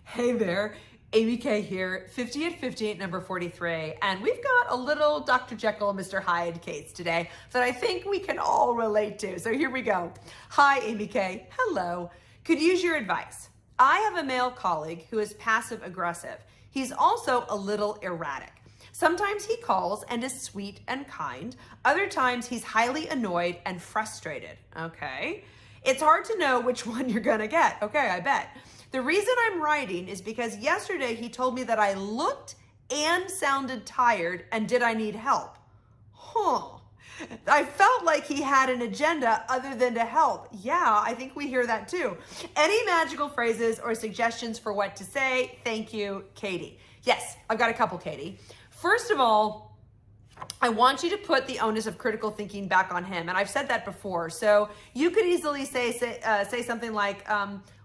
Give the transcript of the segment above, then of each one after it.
Hey there, AmyK here, 50 at 50, number 43, and we've got a little Dr. Jekyll Mr. Hyde case today that I think we can all relate to. So here we go. Hi, AmyK. Hello. Could use your advice. I have a male colleague who is passive aggressive. He's also a little erratic. Sometimes he calls and is sweet and kind. Other times he's highly annoyed and frustrated. Okay. It's hard to know which one you're gonna get. Okay, I bet. The reason I'm writing is because yesterday he told me that I looked and sounded tired and did I need help? I felt like he had an agenda other than to help. Yeah, I think we hear that too. Any magical phrases or suggestions for what to say? Thank you, Katie. Yes, I've got a couple, Katie. First of all, I want you to put the onus of critical thinking back on him. And I've said that before. So you could easily say something like,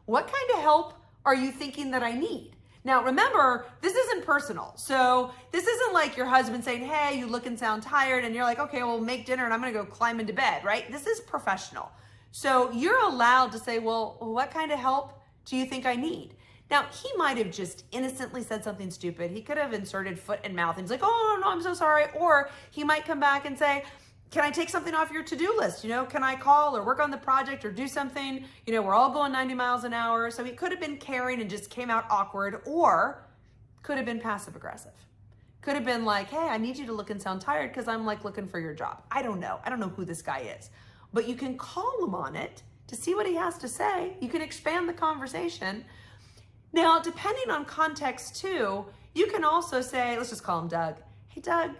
what kind of help are you thinking that I need? Now, remember, this isn't personal. So this isn't like your husband saying, hey, you look and sound tired. And you're like, okay, well, make dinner and I'm going to go climb into bed, right? This is professional. So you're allowed to say, well, what kind of help do you think I need? Now, he might have just innocently said something stupid. He could have inserted foot and mouth and he's like, oh, no, I'm so sorry. Or he might come back and say, can I take something off your to-do list? Can I call or work on the project or do something? We're all going 90 miles an hour. So he could have been caring and just came out awkward, or could have been passive aggressive. Could have been like, hey, I need you to look and sound tired because I'm like looking for your job. I don't know. I don't know who this guy is, but you can call him on it to see what he has to say. You can expand the conversation. Now, depending on context too, you can also say, let's just call him Doug. Hey, Doug,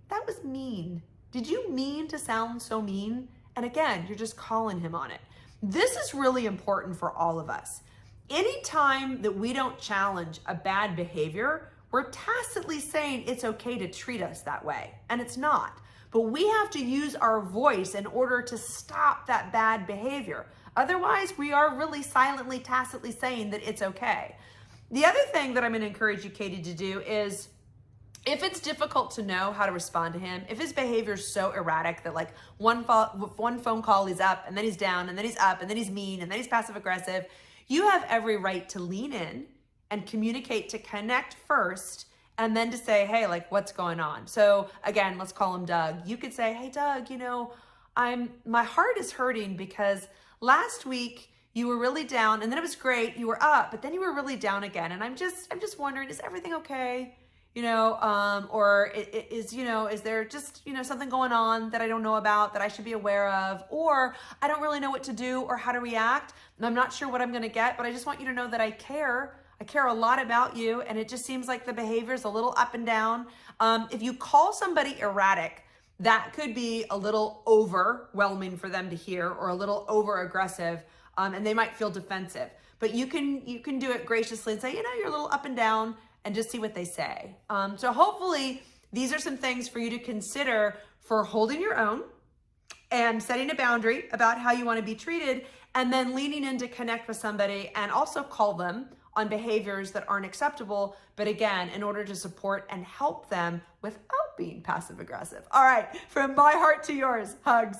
that was mean. Did you mean to sound so mean? And again, you're just calling him on it. This is really important for all of us. Anytime that we don't challenge a bad behavior, we're tacitly saying it's okay to treat us that way, and it's not. But we have to use our voice in order to stop that bad behavior. Otherwise, we are really silently, tacitly saying that it's okay. The other thing that I'm gonna encourage you, Katie, to do is, if it's difficult to know how to respond to him, if his behavior is so erratic that like one phone call he's up and then he's down and then he's up and then he's mean and then he's passive aggressive, you have every right to lean in and communicate, to connect first, and then to say, hey, like, what's going on? So again, let's call him Doug. You could say, hey, Doug, my heart is hurting because last week you were really down and then it was great. You were up, but then you were really down again. And I'm just wondering, is everything okay? Or is there just, something going on that I don't know about that I should be aware of, or I don't really know what to do or how to react. And I'm not sure what I'm going to get, but I just want you to know that I care. I care a lot about you. And it just seems like the behavior is a little up and down. If you call somebody erratic, that could be a little overwhelming for them to hear, or a little over aggressive. And they might feel defensive, but you can do it graciously and say, you're a little up and down, and just see what they say. So hopefully these are some things for you to consider for holding your own and setting a boundary about how you want to be treated, and then leaning in to connect with somebody and also call them on behaviors that aren't acceptable, but again, in order to support and help them without being passive aggressive. All right, from my heart to yours, hugs.